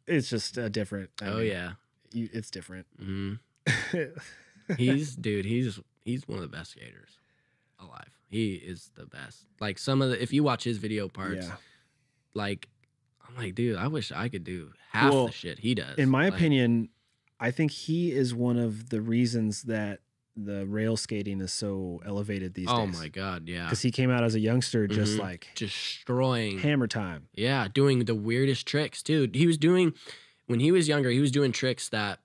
it's just a different. I mean, it's different. He's one of the best skaters alive. He is the best. Like if you watch his video parts, like I'm like, dude, I wish I could do half the shit he does. In my opinion, I think he is one of the reasons that the rail skating is so elevated these days. Oh my God, yeah. Because he came out as a youngster just like destroying hammer time. Yeah, doing the weirdest tricks, dude. When he was younger, he was doing tricks that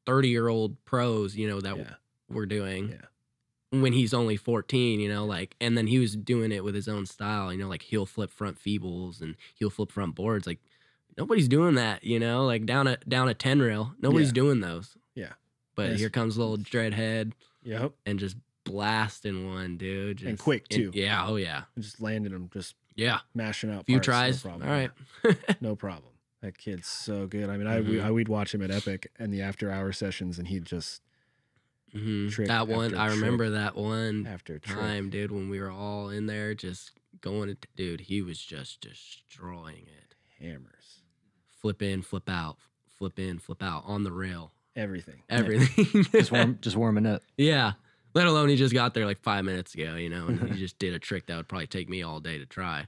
30-year-old pros, you know, that were doing. Yeah. When he's only 14, you know, like, and then he was doing it with his own style, you know, like heel flip front feebles and heel flip front boards. Like nobody's doing that, you know, like down a 10 rail. Nobody's doing those. Yeah. But here comes little dreadhead. Yep. And just blasting one, dude. And quick too. Yeah. Oh yeah. And just landing them, just mashing up. Few tries. No problem. All right. No problem. That kid's so good. I mean, we'd watch him at Epic and the after-hour sessions, and he'd just trick that one. I remember trick that one after time, dude, when we were all in there just going. Dude, he was just destroying it. Hammers. Flip in, flip out, flip in, flip out on the rail. Everything. Just warming up. Yeah. Let alone he just got there like 5 minutes ago, you know, and he just did a trick that would probably take me all day to try.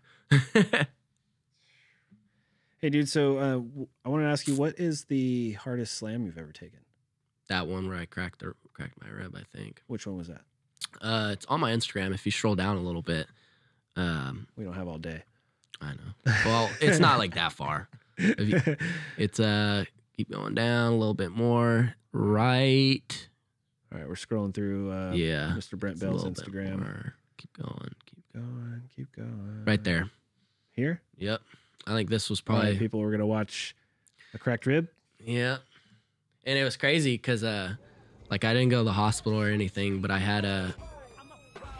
Hey, dude, so I want to ask you, what is the hardest slam you've ever taken? That one where I cracked my rib, I think. Which one was that? It's on my Instagram. If you scroll down a little bit. We don't have all day. I know. Well, it's not like that far. It's keep going down a little bit more. Right. All right, we're scrolling through Mr. Brent Bell's Instagram. Keep going. Keep going. Right there. Here? Yep. I think this was probably people were gonna watch a cracked rib. Yeah, and it was crazy because like I didn't go to the hospital or anything, but I had a.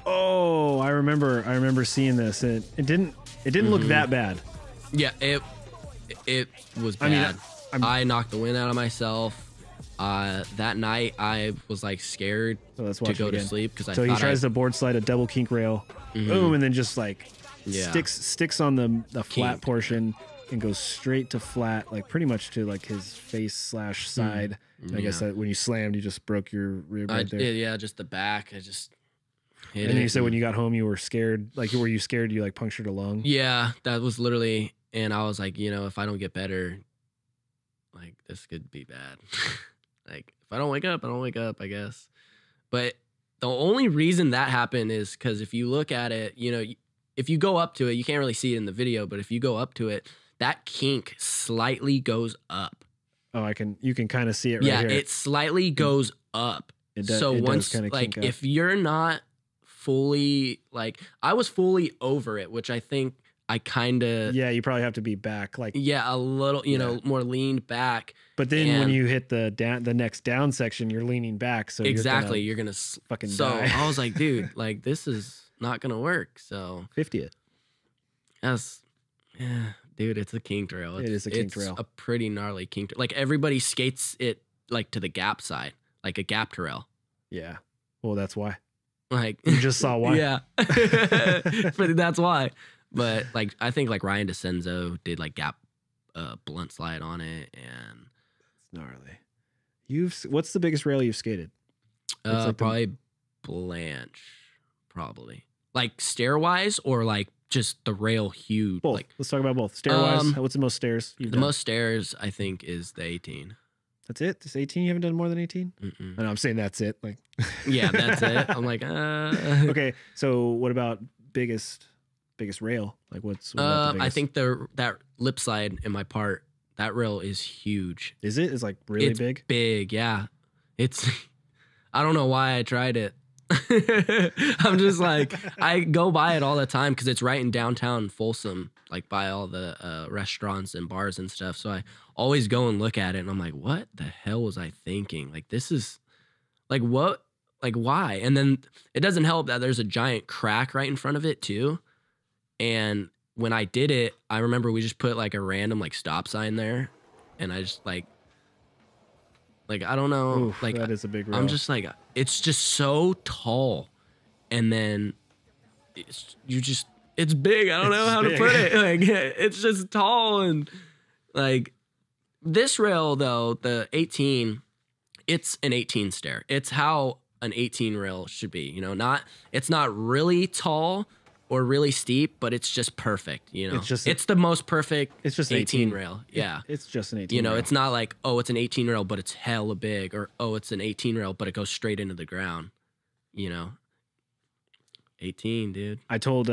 Oh, I remember seeing this. It didn't look that bad. Yeah, it was bad. I mean, I knocked the wind out of myself. That night I was like scared to go to sleep because I thought he tries to board slide a double kink rail, boom, and then just like sticks on the flat portion, and goes straight to flat, like pretty much to like his face / side. I guess that when you slammed, you just broke your rib right there. Yeah, just the back. I just hit it. And then you said when you got home, you were scared. Like, were you scared you like punctured a lung? Yeah, that was literally, and I was like, if I don't get better, like this could be bad. Like if I don't wake up, I don't wake up, I guess. But the only reason that happened is because if you look at it, if you go up to it, you can't really see it in the video, but if you go up to it, that kink slightly goes up. Oh, you can kind of see it right here. Yeah, it slightly goes up. So once, like, if you're not fully, like, I was fully over it, which I think I kind of... Yeah, you probably have to be back. Like, yeah, a little, more leaned back. But then when you hit the next down section, you're leaning back. So exactly, you're gonna fucking so die. I was like, dude, like, this is not gonna work. So 50 it. Dude, it's a kink trail. It is a kink trail. It's a pretty gnarly kink trail. Like, everybody skates it like to the gap side, like a gap trail. Yeah. Well, that's why. Like, you just saw why. Yeah. But that's why. But like, I think like Ryan DeCenzo did like gap blunt slide on it, and it's gnarly. What's the biggest rail you've skated? Like probably Blanche. Probably like stair wise, or like just the rail huge. Both. Like, let's talk about both. Stair wise, what's the most stairs you've done? Most stairs, I think, is the 18. That's it? This 18? You haven't done more than 18? Mm-mm. I know, I'm saying that's it. Like, yeah, that's it. I'm like, Okay, so what about biggest rail? Like, what about the biggest? I think that lip slide in my part, that rail is huge. Is it? It's like really big? Big, yeah. It's, I don't know why I tried it. I'm just like, I go by it all the time because it's right in downtown Folsom, like by all the restaurants and bars and stuff. So I always go and look at it, and I'm like, what the hell was I thinking? Like, this is like, what, like, why? And then it doesn't help that there's a giant crack right in front of it too. And when I did it, I remember we just put like a random like stop sign there, and I just like I don't know. Oof, like, that is a big rail. I'm just like, it's just so tall, and then it's big. I don't know how to put it. Like, it's just tall, and like this rail though, the 18, it's an 18 stair. It's how an 18 rail should be. It's not really tall or really steep, but it's just perfect, It's the most perfect. It's just 18 rail. Yeah. It's just an 18 rail. It's not like, oh, it's an 18 rail, but it's hella big, or oh, it's an 18 rail, but it goes straight into the ground. 18, dude. I told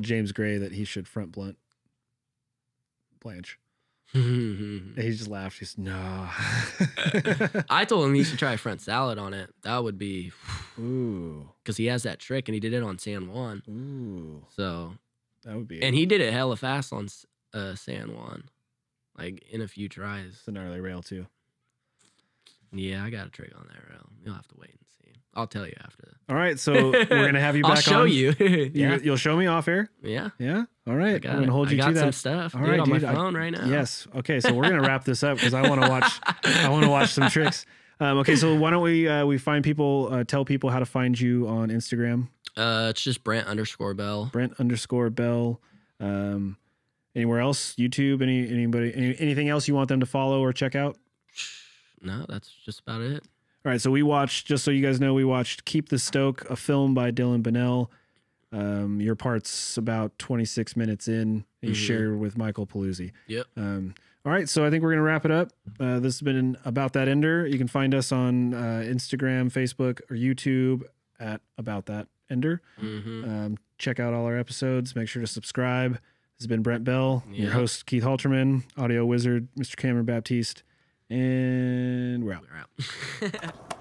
James Gray that he should front blunt Blanche. He just laughed. He's no. I told him he should try front salad on it. That would be, ooh, because he has that trick, and he did it on San Juan. Ooh, so that would be. And he did it hella fast on San Juan, like in a few tries. It's a gnarly rail too. Yeah, I got a trick on that rail. You'll have to wait and see. I'll tell you after. All right, so we're gonna have you back. I'll show you. Yeah. You'll show me off air. Yeah. Yeah. All right. We're gonna hold you to that. I got some stuff. All right, on my phone right now. Yes. Okay. So we're gonna wrap this up because I want to watch. I want to watch some tricks. Okay. So why don't we find people? Tell people how to find you on Instagram. It's just Brent_Bell. Brent_Bell. Anywhere else? YouTube? Anything else you want them to follow or check out? No, that's just about it. All right, so we watched, just so you guys know, we watched Keep the Stoke, a film by Dylan Bunnell. Your part's about 26 minutes in, and you share with Michael Paluzzi. Yep. All right, so I think we're going to wrap it up. This has been About That Ender. You can find us on Instagram, Facebook, or YouTube at About That Ender. Check out all our episodes. Make sure to subscribe. This has been Brent Bell, your host, Keith Halterman, audio wizard, Mr. Cameron Baptiste. And we're out.